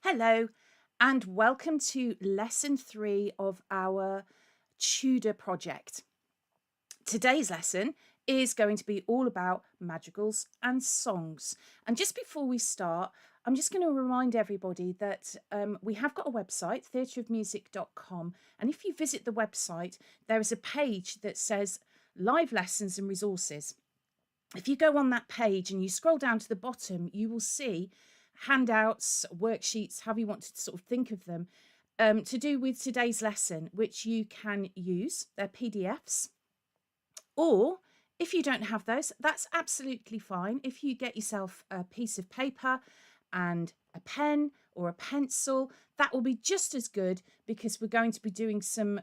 Hello, and welcome to lesson 3 of our Tudor project. Today's lesson is going to be all about madrigals and songs. And just before we start, I'm just going to remind everybody that we have got a website, theatreofmusic.com. And if you visit the website, there is a page that says live lessons and resources. If you go on that page and you scroll down to the bottom, you will see handouts, worksheets, however you want to sort of think of them, to do with today's lesson, which you can use. They're PDFs. Or if you don't have those, that's absolutely fine. If you get yourself a piece of paper and a pen or a pencil, that will be just as good, because we're going to be doing some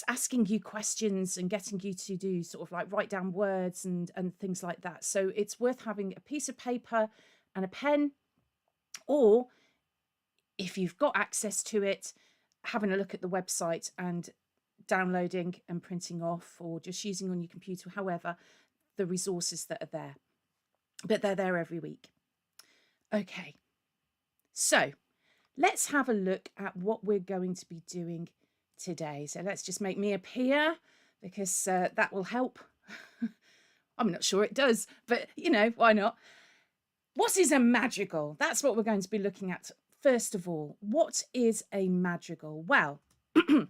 asking you questions and getting you to do sort of like write down words and things like that. So it's worth having a piece of paper and a pen, or if you've got access to it, having a look at the website and downloading and printing off, or just using on your computer, however, the resources that are there. But they're there every week. Okay, so let's have a look at what we're going to be doing today. So let's just make me appear, because that will help. I'm not sure it does, but why not? What is a madrigal? That's what we're going to be looking at. First of all, what is a madrigal? Well, a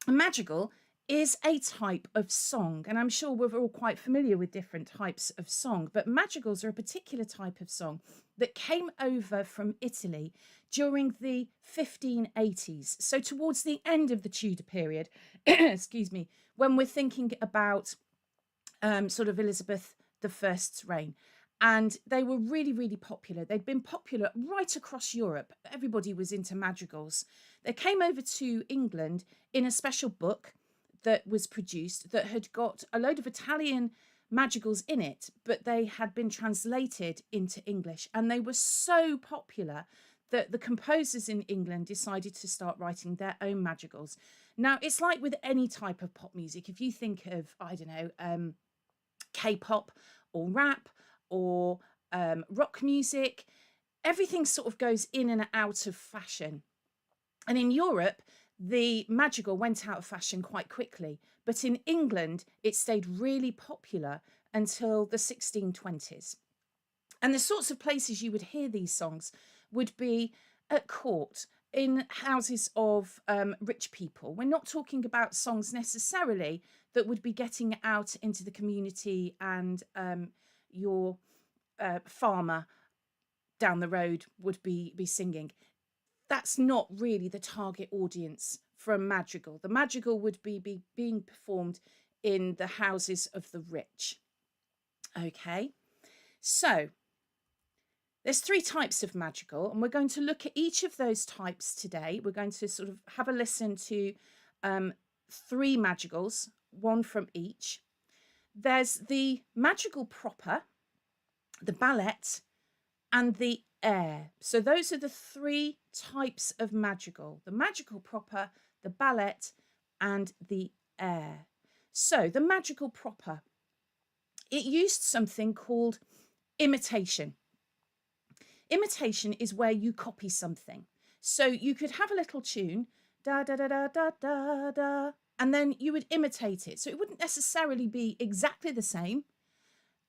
madrigal is a type of song, and I'm sure we're all quite familiar with different types of song, but madrigals are a particular type of song that came over from Italy during the 1580s, so towards the end of the Tudor period, excuse me, when we're thinking about sort of Elizabeth I's reign. And they were really, really popular. They'd been popular right across Europe. Everybody was into madrigals. They came over to England in a special book that was produced that had got a load of Italian madrigals in it, but they had been translated into English. And they were so popular that the composers in England decided to start writing their own madrigals. Now, it's like with any type of pop music. If you think of, I don't know, K-pop or rap, or rock music, everything sort of goes in and out of fashion. And in Europe, the madrigal went out of fashion quite quickly. But in England, it stayed really popular until the 1620s. And the sorts of places you would hear these songs would be at court, in houses of rich people. We're not talking about songs necessarily that would be getting out into the community, and your farmer down the road would be singing. That's not really the target audience for a madrigal. The madrigal would be being performed in the houses of the rich. Okay, so there's 3 types of madrigal, and we're going to look at each of those types today. We're going to sort of have a listen to 3 madrigals, one from each. There's the madrigal proper, the ballet, and the air. So those are the 3 types of madrigal: the madrigal proper, the ballet, and the air. So the madrigal proper, it used something called imitation. Imitation is where you copy something. So you could have a little tune, da da da da da da da, and then you would imitate it. So it wouldn't necessarily be exactly the same.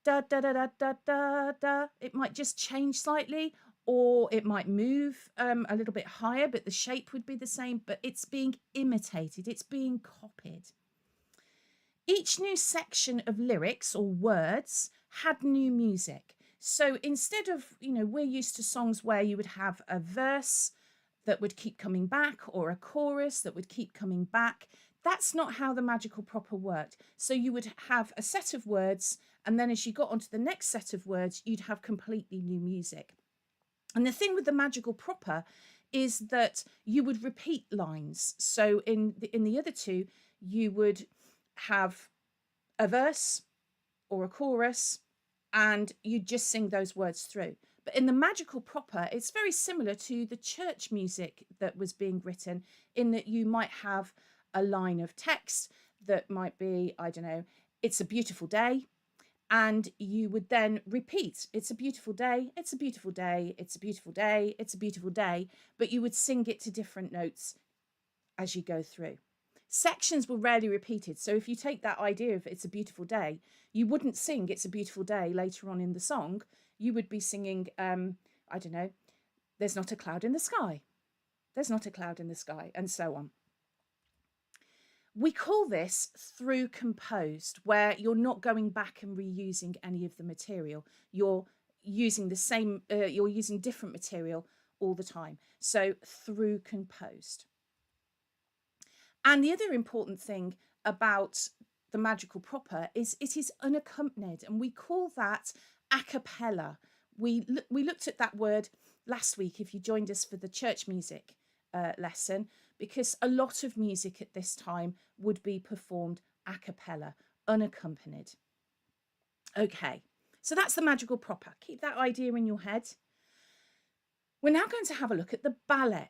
Da da da da da da da. It might just change slightly, or it might move a little bit higher, but the shape would be the same. But it's being imitated, it's being copied. Each new section of lyrics or words had new music. So instead of, we're used to songs where you would have a verse that would keep coming back, or a chorus that would keep coming back. That's not how the madrigal proper worked. So you would have a set of words, and then as you got onto the next set of words, you'd have completely new music. And the thing with the madrigal proper is that you would repeat lines. So in the other 2, you would have a verse or a chorus, and you just sing those words through. But in the madrigal proper, it's very similar to the church music that was being written, in that you might have a line of text that might be, I don't know, it's a beautiful day, And you would then repeat, it's a beautiful day, it's a beautiful day, it's a beautiful day, it's a beautiful day, but you would sing it to different notes as you go through. Sections were rarely repeated. So if you take that idea of it's a beautiful day, you wouldn't sing it's a beautiful day later on in the song. You would be singing, I don't know, there's not a cloud in the sky. There's not a cloud in the sky, and so on. We call this through composed, where you're not going back and reusing any of the material. You're using the same, you're using different material all the time. So through composed. And the other important thing about the Madrigal proper is it is unaccompanied, and we call that a cappella. We looked at that word last week if you joined us for the church music lesson, because a lot of music at this time would be performed a cappella, unaccompanied. Okay, so that's the Madrigal proper. Keep that idea in your head. We're now going to have a look at the ballet.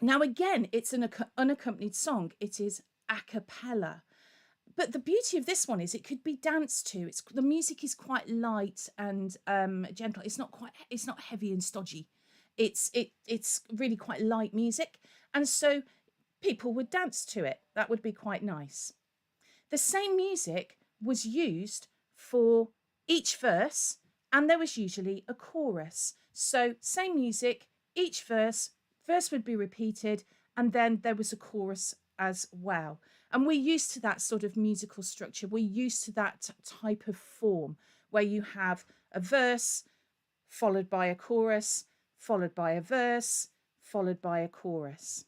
Now, again, it's an unaccompanied song. It is a cappella. But the beauty of this one is it could be danced to. The music is quite light and gentle. It's not heavy and stodgy. It's really quite light music. And so people would dance to it. That would be quite nice. The same music was used for each verse, and there was usually a chorus. So same music, each verse would be repeated, and then there was a chorus as well. And we're used to that sort of musical structure. We're used to that type of form where you have a verse followed by a chorus, followed by a verse, followed by a chorus.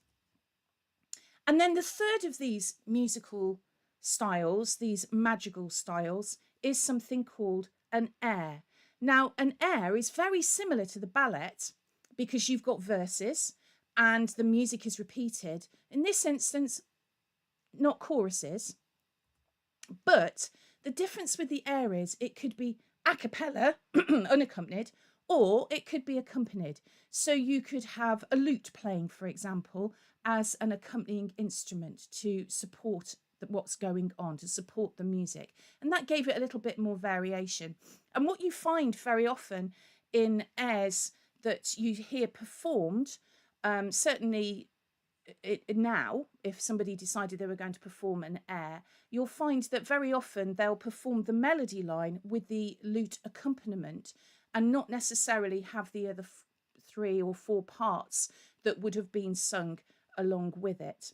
And then the third of these musical styles, these madrigal styles, is something called an air. Now, an air is very similar to the ballet because you've got verses and the music is repeated. In this instance, not choruses, but the difference with the air is it could be a cappella, unaccompanied, or it could be accompanied. So you could have a lute playing, for example, as an accompanying instrument to support what's going on, to support the music. And that gave it a little bit more variation. And what you find very often in airs that you hear performed, certainly now, if somebody decided they were going to perform an air, you'll find that very often they'll perform the melody line with the lute accompaniment and not necessarily have the other 3 or 4 parts that would have been sung along with it.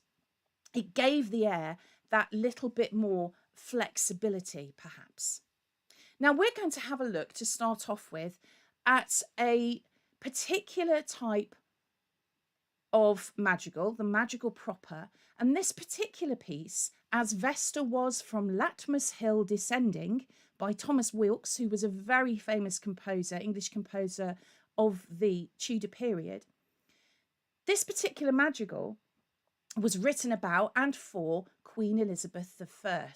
It gave the air that little bit more flexibility, perhaps. Now we're going to have a look to start off with at a particular type of madrigal, the madrigal proper, and this particular piece, As Vesta Was from Latmus Hill Descending, by Thomas Wilkes, who was a very famous composer, English composer of the Tudor period. This particular madrigal was written about and for Queen Elizabeth I.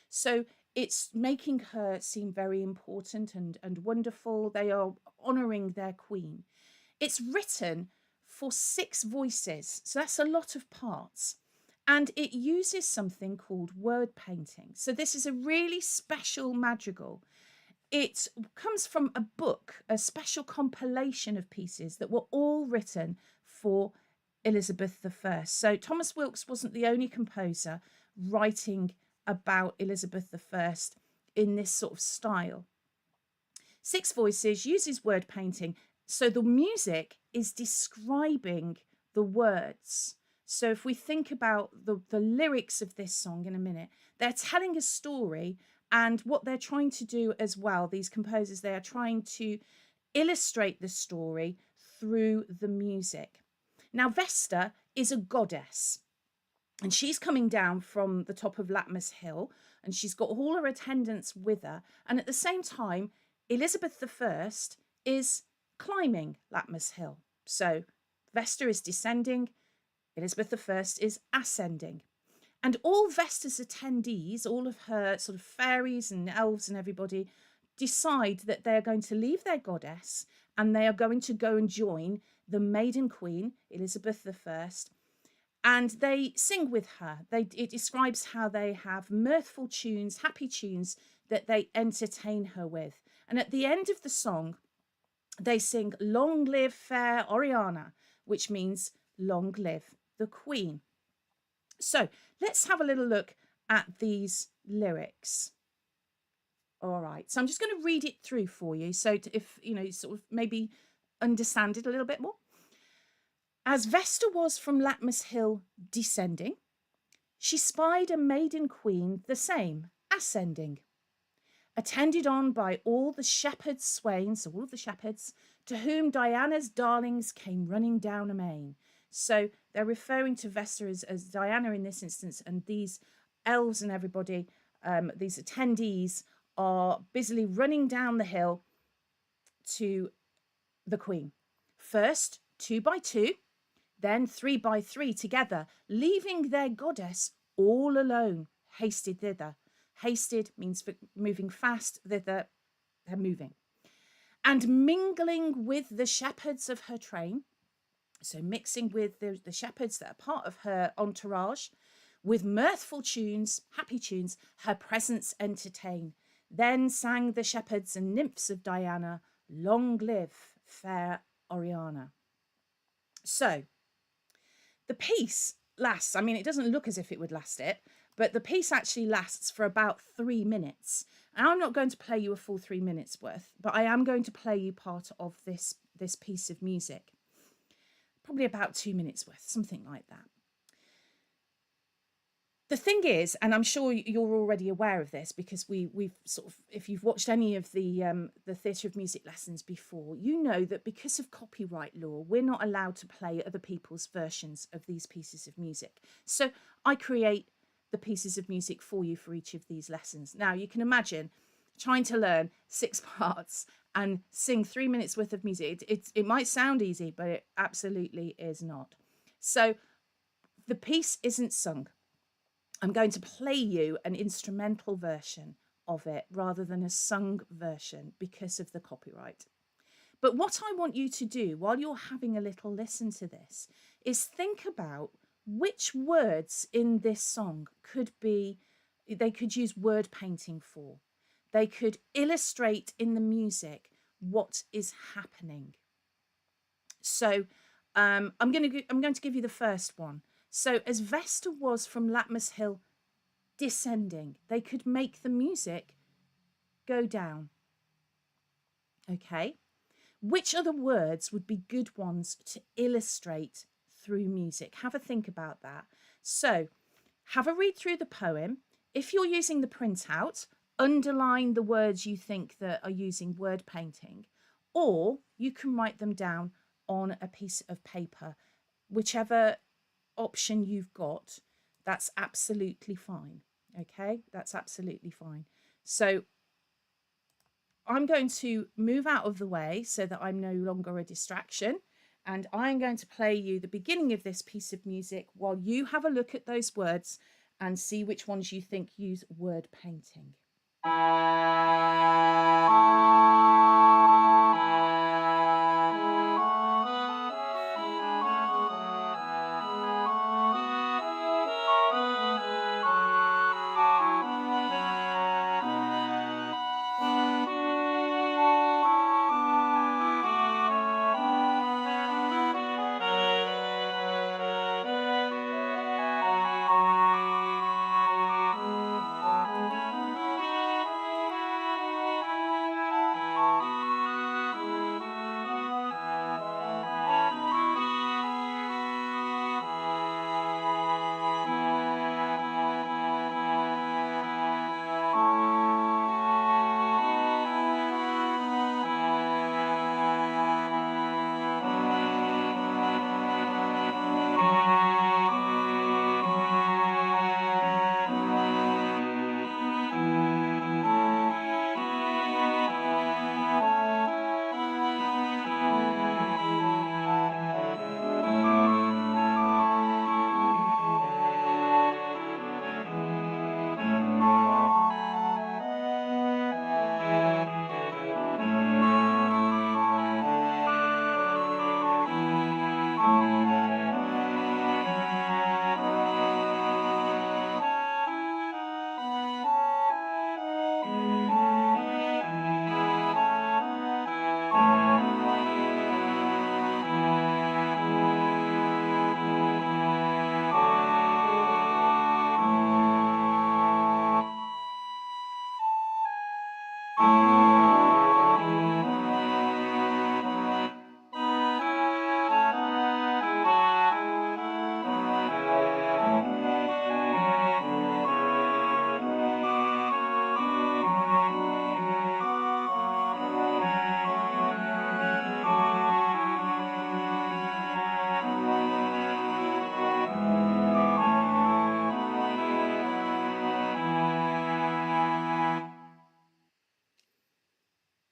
So it's making her seem very important and wonderful. They are honouring their queen. It's written for 6 voices, so that's a lot of parts. And it uses something called word painting. So this is a really special madrigal. It comes from a book, a special compilation of pieces that were all written for Elizabeth I. So Thomas Wilkes wasn't the only composer writing about Elizabeth I in this sort of style. 6 voices, uses word painting. So the music is describing the words. So if we think about the lyrics of this song in a minute, they're telling a story, and what they're trying to do as well, these composers, they are trying to illustrate the story through the music. Now, Vesta is a goddess, and she's coming down from the top of Latmus Hill, and she's got all her attendants with her. And at the same time, Elizabeth I is climbing Latmus Hill. So Vesta is descending, Elizabeth I is ascending. And all Vesta's attendees, all of her sort of fairies and elves and everybody, decide that they're going to leave their goddess and they are going to go and join the maiden queen, Elizabeth I, and they sing with her. It describes how they have mirthful tunes, happy tunes that they entertain her with. And at the end of the song, they sing, "Long live fair Oriana," which means long live the Queen. So let's have a little look at these lyrics. All right, so I'm just going to read it through for you. So if, sort of maybe understand it a little bit more. As Vesta was from Latmus Hill descending, she spied a maiden queen the same ascending, attended on by all the shepherds' swains, so all of the shepherds, to whom Diana's darlings came running down amain. So they're referring to Vesta as Diana in this instance, and these elves and everybody, these attendees, are busily running down the hill to the Queen. First, 2 by 2, then 3 by 3 together, leaving their goddess all alone, hasted thither. Hasted means moving fast, thither, they're moving. And mingling with the shepherds of her train, so mixing with the shepherds that are part of her entourage, with mirthful tunes, happy tunes, her presence entertain. Then sang the shepherds and nymphs of Diana, "Long live fair Oriana." So the piece lasts, I mean, it doesn't look as if it would last it, but the piece actually lasts for about 3 minutes. And I'm not going to play you a full 3 minutes worth, but I am going to play you part of this piece of music. Probably about 2 minutes worth, something like that. The thing is, and I'm sure you're already aware of this because we've sort of, if you've watched any of the theatre of music lessons before, you know that because of copyright law, we're not allowed to play other people's versions of these pieces of music. So I create the pieces of music for you for each of these lessons. Now you can imagine trying to learn 6 parts and sing 3 minutes worth of music. It might sound easy, but it absolutely is not. So the piece isn't sung. I'm going to play you an instrumental version of it rather than a sung version because of the copyright. But what I want you to do while you're having a little listen to this is think about which words in this song they could use word painting for. They could illustrate in the music what is happening. So I'm going to give you the first one. So as Vesta was from Latmus Hill descending, they could make the music go down. Okay. Which other words would be good ones to illustrate through music? Have a think about that. So have a read through the poem. If you're using the printout, underline the words you think that are using word painting, or you can write them down on a piece of paper. Whichever option you've got, that's absolutely fine. Okay, that's absolutely fine. So I'm going to move out of the way so that I'm no longer a distraction, and I'm going to play you the beginning of this piece of music while you have a look at those words and see which ones you think use word painting.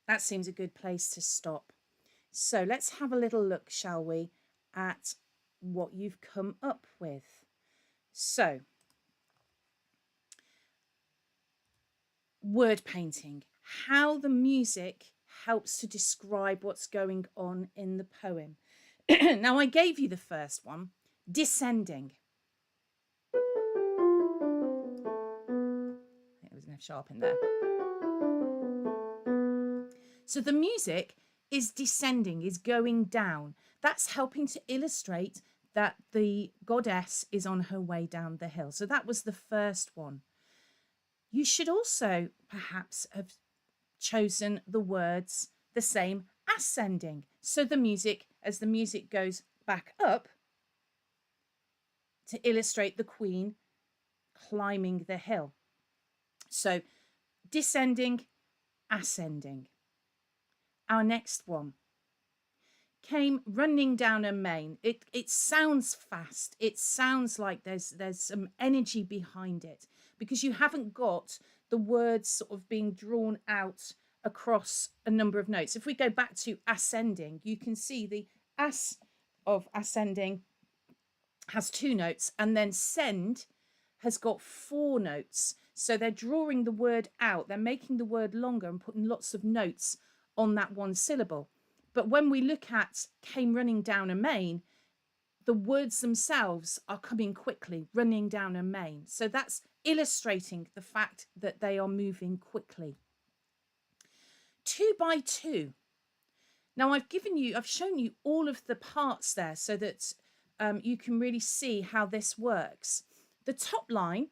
that seems a good place to stop. So let's have a little look, shall we, at what you've come up with. So, word painting, how the music helps to describe what's going on in the poem. Now, I gave you the first one, descending. It was an F sharp in there. So the music is descending, is going down. That's helping to illustrate that the goddess is on her way down the hill. So that was the first one. You should also perhaps have chosen the words the same, ascending. So the music, as the music goes back up, to illustrate the queen climbing the hill. So descending, ascending. Our next one came running down a main. It sounds fast. It sounds like there's some energy behind it, because you haven't got the words sort of being drawn out across a number of notes. If we go back to ascending, you can see the as of ascending has 2 notes, and then send has got 4 notes. So they're drawing the word out. They're making the word longer and putting lots of notes on that one syllable. But when we look at came running down a main, the words themselves are coming quickly, running down a main. So that's illustrating the fact that they are moving quickly. 2 by 2. Now I've shown you all of the parts there so that you can really see how this works. The top line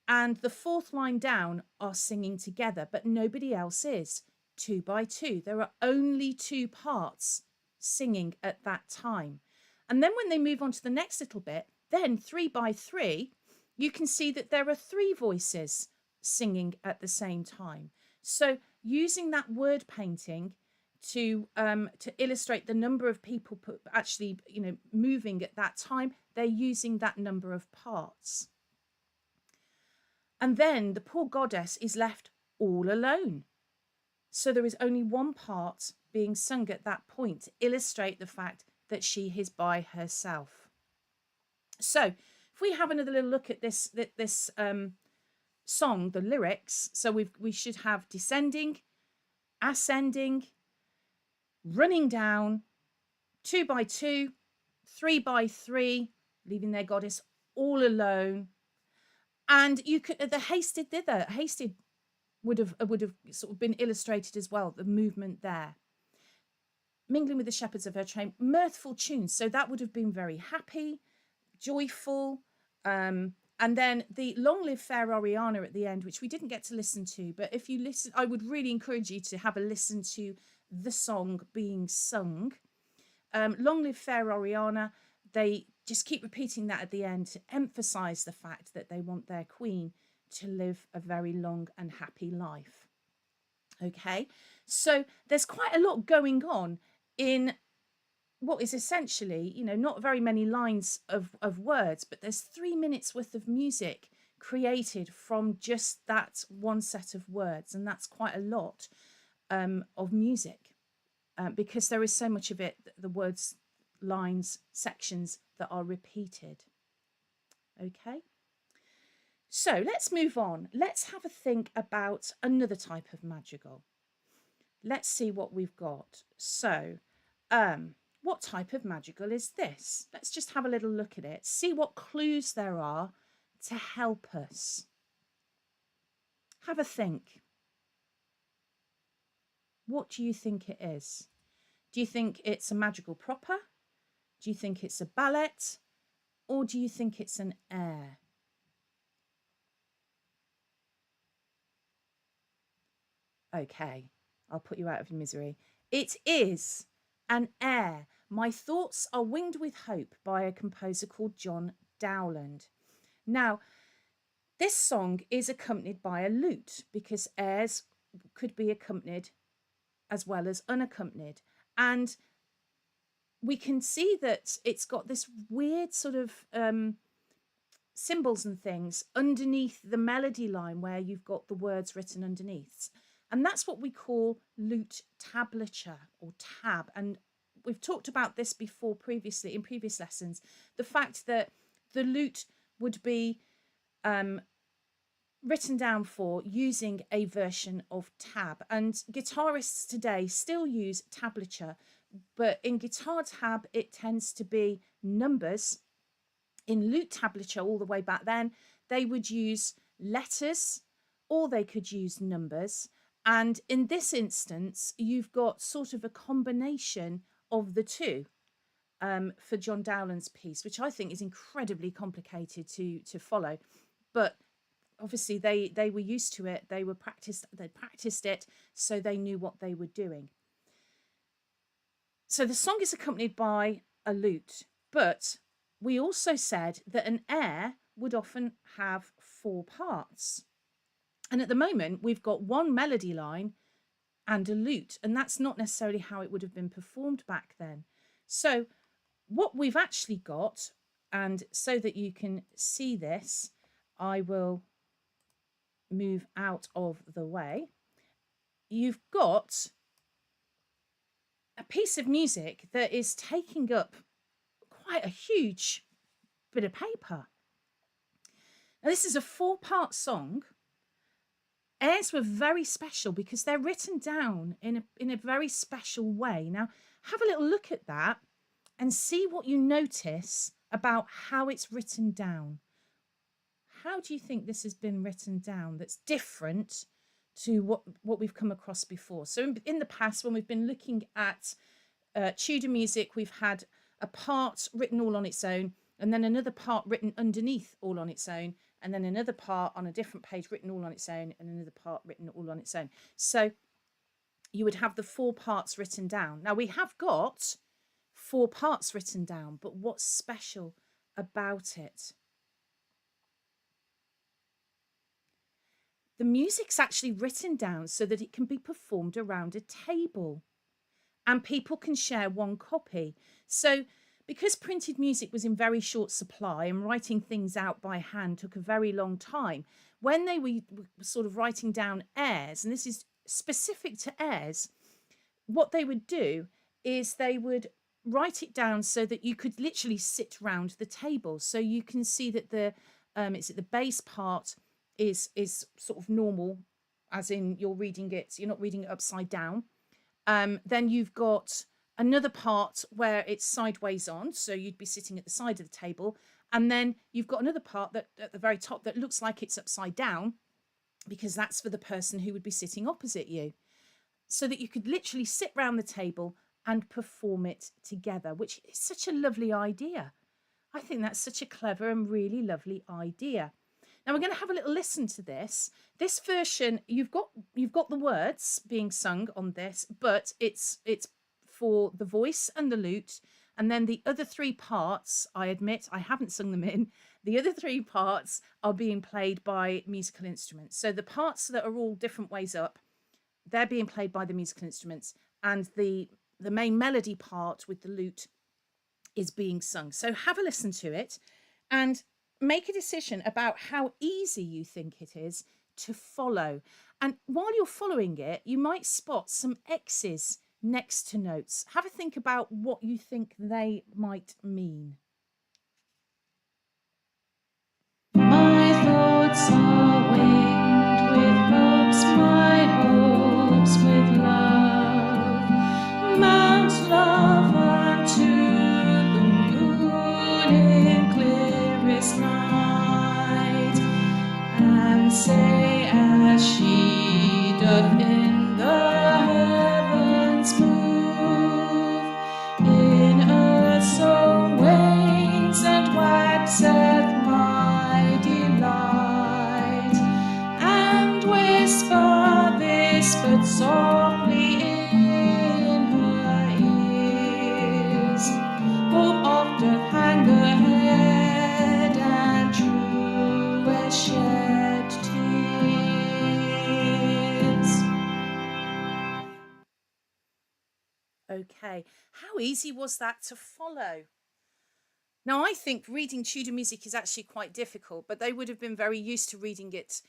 and the 4th line down are singing together, but nobody else is. 2 by 2. There are only 2 parts singing at that time. And then when they move on to the next little bit, then 3 by 3, you can see that there are 3 voices singing at the same time. So using that word painting to illustrate the number of people actually, moving at that time, they're using that number of parts. And then the poor goddess is left all alone. So there is only one part being sung at that point to illustrate the fact that she is by herself. So if we have another little look at this song, the lyrics, so we should have descending, ascending, running down, 2 by 2, 3 by 3, leaving their goddess all alone. And you could the hasted thither, hasted would have sort of been illustrated as well, the movement there. Mingling with the shepherds of her train, mirthful tunes. So that would have been very happy, joyful. And then the Long Live Fair Oriana at the end, which we didn't get to listen to. But if you listen, I would really encourage you to have a listen to the song being sung. Long Live Fair Oriana, they just keep repeating that at the end to emphasize the fact that they want their queen to live a very long and happy life. Okay, so there's quite a lot going on in what is essentially, not very many lines of words, but there's 3 minutes worth of music created from just that one set of words. And that's quite a lot of music because there is so much of it, the words, lines, sections that are repeated. Okay. So let's move on. Let's have a think about another type of madrigal. Let's see what we've got. So, what type of madrigal is this? Let's just have a little look at it. See what clues there are to help us. Have a think. What do you think it is? Do you think it's a madrigal proper? Do you think it's a ballet? Or do you think it's an air? Okay, I'll put you out of your misery. It is an air. My Thoughts Are Winged with Hope by a composer called John Dowland. Now, this song is accompanied by a lute because airs could be accompanied as well as unaccompanied. And we can see that it's got this weird sort of symbols and things underneath the melody line where you've got the words written underneath. And that's what we call lute tablature or tab. And we've talked about this before previously in previous lessons, the fact that the lute would be written down for using a version of tab. And guitarists today still use tablature, but in guitar tab, it tends to be numbers. In lute tablature, all the way back then, they would use letters or they could use numbers. And in this instance, you've got sort of a combination of the two for John Dowland's piece, which I think is incredibly complicated to follow. But obviously they were used to it. They practiced it, so they knew what they were doing. So the song is accompanied by a lute, but we also said that an air would often have 4 parts. And at the moment, we've got one melody line and a lute, and that's not necessarily how it would have been performed back then. So what we've actually got, and so that you can see this, I will move out of the way. You've got a piece of music that is taking up quite a huge bit of paper. Now, this is a 4-part song. Airs were very special because they're written down in a very special way. Now, have a little look at that and see what you notice about how it's written down. How do you think this has been written down that's different to what we've come across before? So in the past, when we've been looking at Tudor music, we've had a part written all on its own, and then another part written underneath all on its own, and then another part on a different page written all on its own, and another part written all on its own. So you would have the 4 parts written down. Now, we have got 4 parts written down, but what's special about it? The music's actually written down so that it can be performed around a table and people can share one copy. So because printed music was in very short supply and writing things out by hand took a very long time, when they were sort of writing down airs, and this is specific to airs, what they would do is they would write it down so that you could literally sit round the table. So you can see that the bass part is sort of normal, as in you're not reading it upside down. Then you've got another part where it's sideways on, so you'd be sitting at the side of the table, and then you've got another part that at the very top that looks like it's upside down, because that's for the person who would be sitting opposite you, so that you could literally sit round the table and perform it together, which is such a lovely idea. I think that's such a clever and really lovely idea. Now we're going to have a little listen to this. This version, you've got the words being sung on this, but it's for the voice and the lute, and then the other 3 parts, I admit I haven't sung them in. The other 3 parts are being played by musical instruments. So the parts that are all different ways up, they're being played by the musical instruments, and the main melody part with the lute is being sung. So have a listen to it and make a decision about how easy you think it is to follow. And while you're following it, you might spot some X's next to notes. Have a think about what you think they might mean. My thoughts are winged with hopes, my hopes with love. Mount love unto the moon in clearest night, and say as she doth in the heavens move, in earth so wanes and waxeth my delight, and whisper this but softly in her ears. Hope oft doth hang her head, and true as shed tears. Okay, how easy was that to follow? Now, I think reading Tudor music is actually quite difficult, but they would have been very used to reading it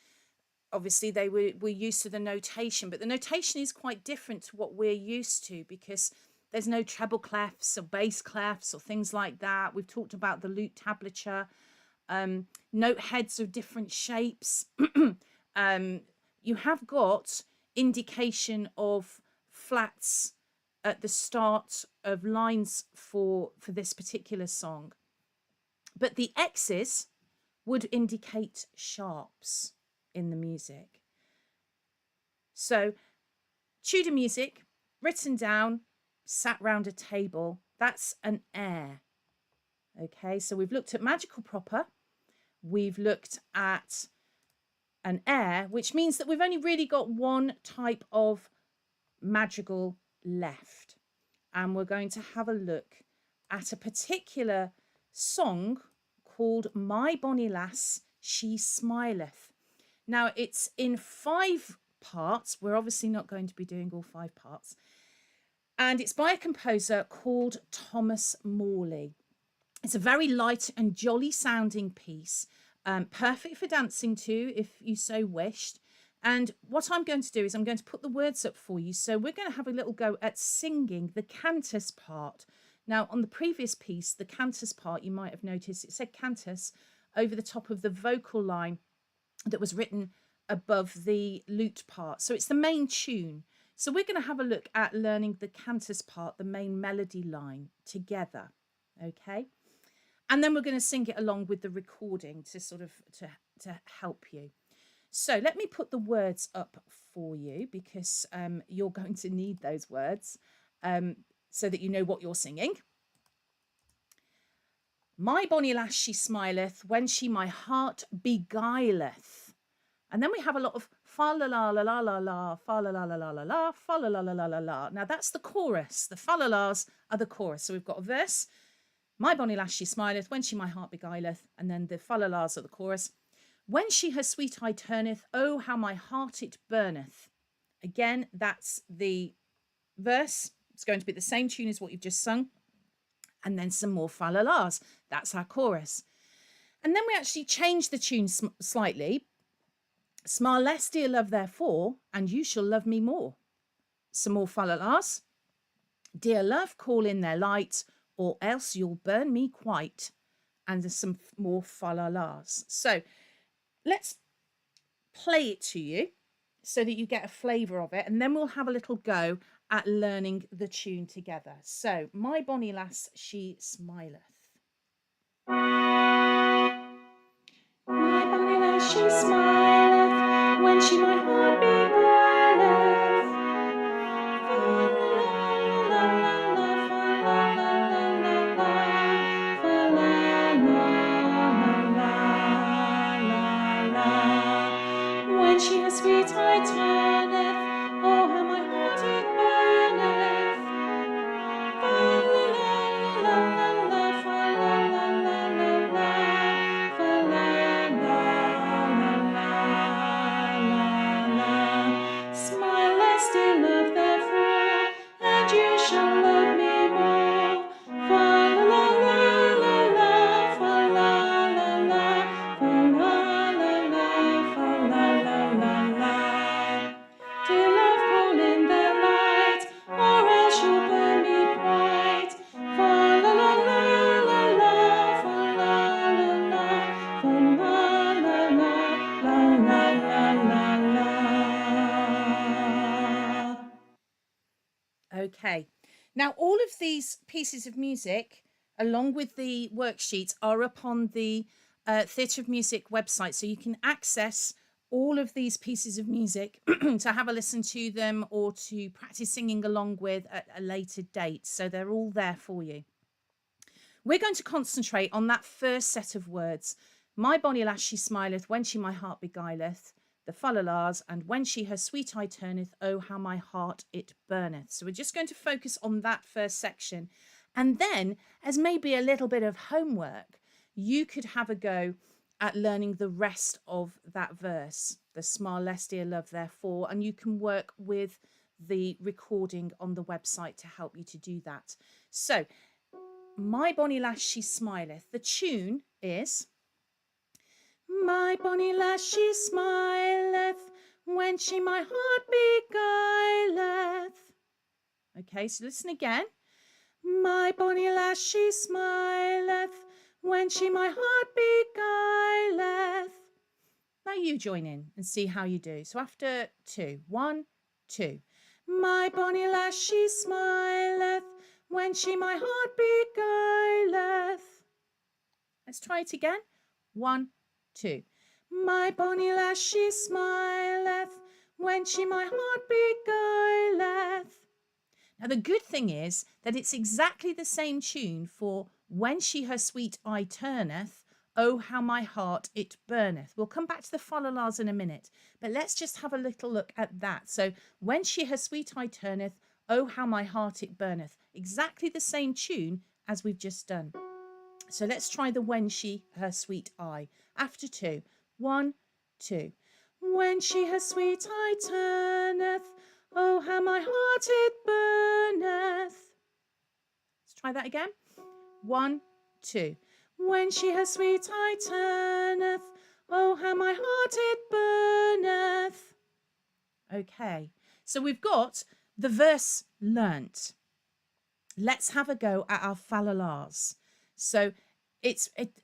obviously they were used to the notation, but the notation is quite different to what we're used to, because there's no treble clefs or bass clefs or things like that. We've talked about the lute tablature. Note heads of different shapes. You have got indication of flats at the start of lines for this particular song, but the X's would indicate sharps in the music. So Tudor music, written down, sat round a table, that's an air. Okay, so we've looked at Madrigal proper, we've looked at an air, which means that we've only really got one type of madrigal left. And we're going to have a look at a particular song called My Bonny Lass, She Smileth. Now, it's in 5 parts. We're obviously not going to be doing all 5 parts. And it's by a composer called Thomas Morley. It's a very light and jolly sounding piece, perfect for dancing to if you so wished. And what I'm going to do is I'm going to put the words up for you. So we're going to have a little go at singing the cantus part. Now, on the previous piece, the cantus part, you might have noticed it said cantus over the top of the vocal line that was written above the lute part. So it's the main tune. So we're going to have a look at learning the cantus part, the main melody line together. Okay. And then we're going to sing it along with the recording to sort of to help you. So let me put the words up for you, because you're going to need those words so that you know what you're singing. My bonny lass, she smileth when she my heart beguileth. And then we have a lot of fa la la la la la la, fa la la la la la la, fa la la la la la la. Now that's the chorus. The fa la las are the chorus. So we've got a verse. My bonny lass, she smileth when she my heart beguileth. And then the fa la las are the chorus. When she her sweet eye turneth, oh, how my heart it burneth. Again, that's the verse. It's going to be the same tune as what you've just sung. And then some more fa la las. That's our chorus. And then we actually change the tune slightly. Smile less, dear love, therefore, and you shall love me more. Some more fa la las. Dear love, call in their light, or else you'll burn me quite. And there's some more fa la las. So let's play it to you so that you get a flavour of it, and then we'll have a little go at learning the tune together. So, my bonny lass, she smileth. My bonny lass, she smileth when she my heart beguileth. Fa la la la la, fa la la la la, fa la la la la. When she her sweet eye turneth, oh, how my heart it burneth. Fa la la la la la, fa la la la la la, fa la la la la la. Smile less, dear love, therefore, and you shall love me more. Fa la la la la, fa la la la, fa la la la, fa la la la la. Dear love, call in the light, or else you'll burn me bright. Fa la la la la la, fa la la la, fa la la la la la la. Okay. Now, all of these pieces of music, along with the worksheets, are up on the Theatre of Music website. So you can access all of these pieces of music to have a listen to them or to practice singing along with at a later date. So they're all there for you. We're going to concentrate on that first set of words. My bonny lass, she smileth when she my heart beguileth. The fa la las, and when she her sweet eye turneth, oh, how my heart it burneth. So we're just going to focus on that first section. And then, as maybe a little bit of homework, you could have a go at learning the rest of that verse, the smile less, dear love, therefore, and you can work with the recording on the website to help you to do that. So, my bonny lass, she smileth. The tune is, My bonny lass, she smileth when she my heart beguileth. Okay, so listen again. My bonny lass, she smileth when she my heart beguileth. Now you join in and see how you do. So after 2, 1, 2. My bonny lass, she smileth when she my heart beguileth. Let's try it again. 1, 2. My bonny lass, she smileth when she my heart beguileth. Now, the good thing is that it's exactly the same tune for when she her sweet eye turneth, oh, how my heart it burneth. We'll come back to the fa-la-las in a minute, but let's just have a little look at that. So, when she her sweet eye turneth, oh, how my heart it burneth. Exactly the same tune as we've just done. So let's try the when she her sweet eye. After 2, 1, 2. When she her sweet eye turneth, oh, how my heart it burneth. Let's try that again. 1, 2. When she her sweet eye turneth, oh, how my heart it burneth. Okay, so we've got the verse learnt. Let's have a go at our fa-la-las. So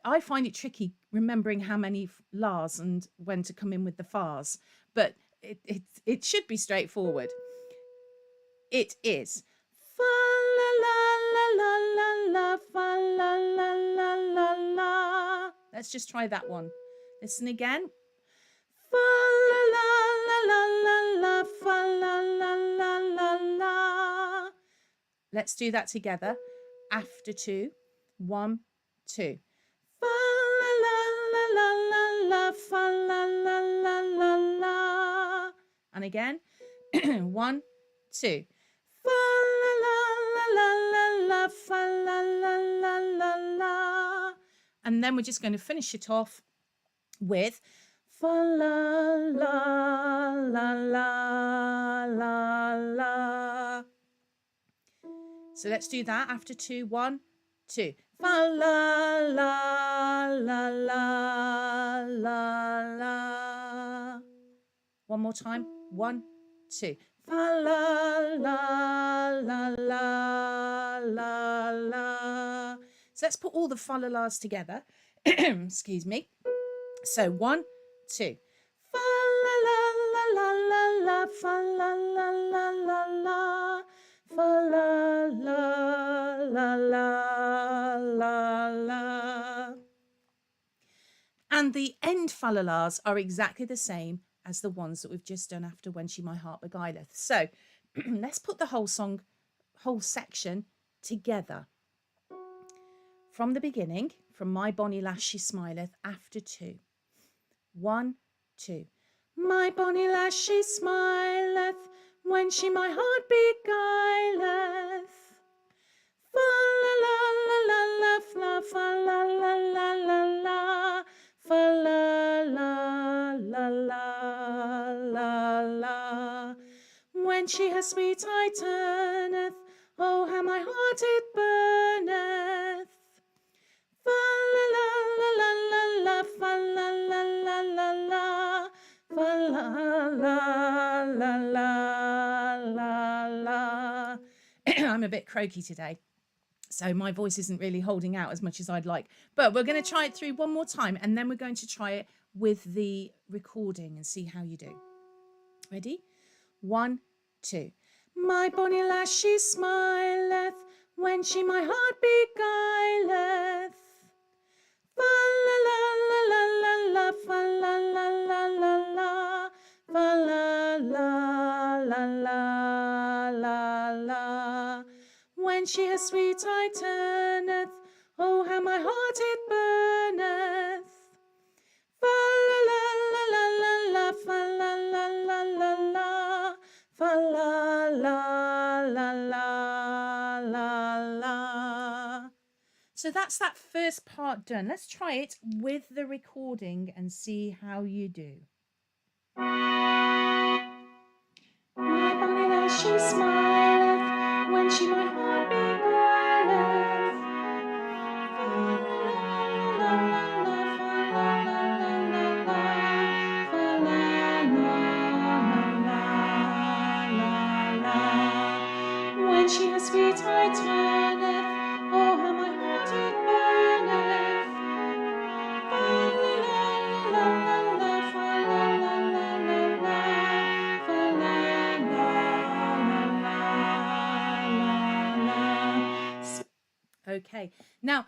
I find it tricky remembering how many las and when to come in with the fas, but it should be straightforward. It is fa la la la la la fa la la la la la. Let's just try that one. Listen again. Fa la la la la la fa la la la la la. Let's do that together. After 2, 1, 2. Fa la la la la la la fa la la la la la. And again. 1, 2. Fa la la la la la la fa la la la la la. And then we're just going to finish it off with fa la la la la la la. So let's do that after 2, 1, 2. Fa la la la la la la. One more time. 1, 2. Fa la la la la la la. So let's put all the fa la las together. Excuse me. So 1, 2. Fa la la la la la la fa la la la la la. Fa la la la la la la. And the end fa-la-las are exactly the same as the ones that we've just done after When She My Heart Beguileth. So let's put the whole song, whole section together. From the beginning, from My Bonny Lass She Smileth, after 2. 1, 2. My bonny lass she smileth when she my heart beguileth. Fa la la la la la fa fa la la la la la fa la la la la la la. When she her sweet eye turneth, oh how my heart it burneth. Fa la la la la la la fa la la la la la fa la la la la la la. I'm a bit croaky today, so my voice isn't really holding out as much as I'd like. But we're going to try it through one more time, and then we're going to try it with the recording and see how you do. Ready? 1, 2. My bonny lass she smileth when she my heart beguileth. Fa la la la la la la fa la la la la la fa la la la la la la. When she her sweet eye turneth, oh how my heart it burneth. Fa la la la la la la fa la la la la la fa la la la la la la. So that's that first part done. Let's try it with the recording and see how you do. My bonny lass she smileth when she my heart beguileth. Fa la la la la fa la la la she her sweet eye turneth, oh how my heart it burneth. Fa la la la la la, fa la la la la la, fa la la la la la. Okay. Now,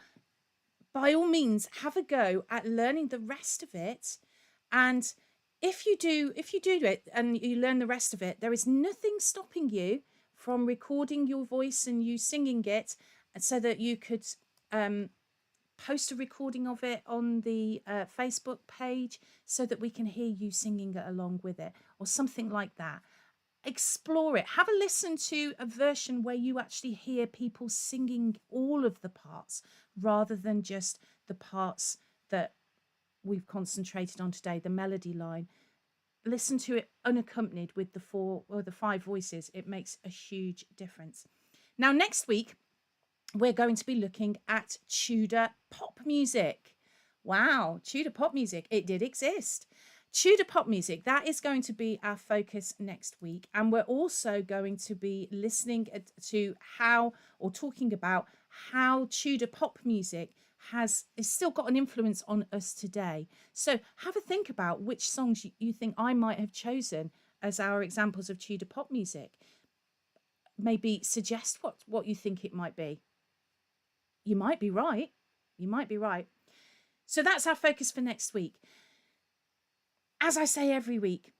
by all means, have a go at learning the rest of it. And if you do it and you learn the rest of it, there is nothing stopping you from recording your voice and you singing it, so that you could post a recording of it on the Facebook page, so that we can hear you singing it along with it, or something like that. Explore it. Have a listen to a version where you actually hear people singing all of the parts, rather than just the parts that we've concentrated on today, the melody line. Listen to it unaccompanied with the 4 or the 5 voices. It makes a huge difference. Now, next week, we're going to be looking at Tudor pop music. Wow, Tudor pop music. It did exist. Tudor pop music, that is going to be our focus next week. And we're also going to be listening to how, or talking about how Tudor pop music has still got an influence on us today. So have a think about which songs you think I might have chosen as our examples of Tudor pop music. Maybe suggest what you think it might be. You might be right. You might be right. So that's our focus for next week. As I say every week,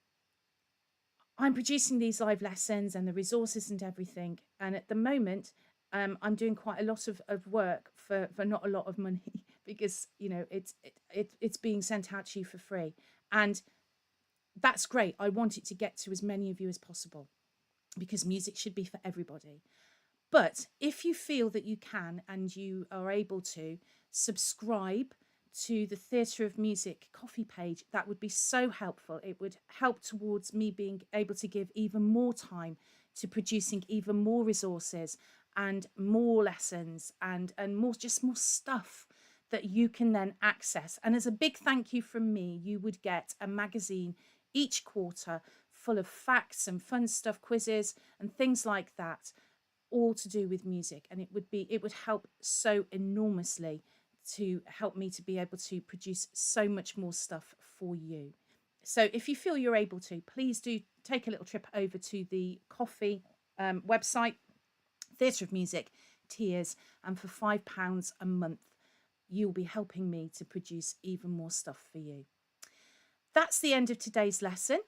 I'm producing these live lessons and the resources and everything. And at the moment, I'm doing quite a lot of work for not a lot of money, because, you know, it's being sent out to you for free. And that's great. I want it to get to as many of you as possible, because music should be for everybody. But if you feel that you can and you are able to subscribe to the Theatre of Music coffee page, that would be so helpful. It would help towards me being able to give even more time to producing even more resources and more lessons and more, just more stuff that you can then access. And as a big thank you from me, you would get a magazine each quarter full of facts and fun stuff, quizzes and things like that, all to do with music. And it would help so enormously to help me to be able to produce so much more stuff for you. So if you feel you're able to, please do take a little trip over to the coffee website, Theatre of Music tiers, and for £5 a month, you'll be helping me to produce even more stuff for you. That's the end of today's lesson,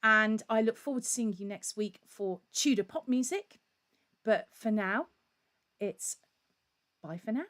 and I look forward to seeing you next week for Tudor pop music. But for now, it's bye for now.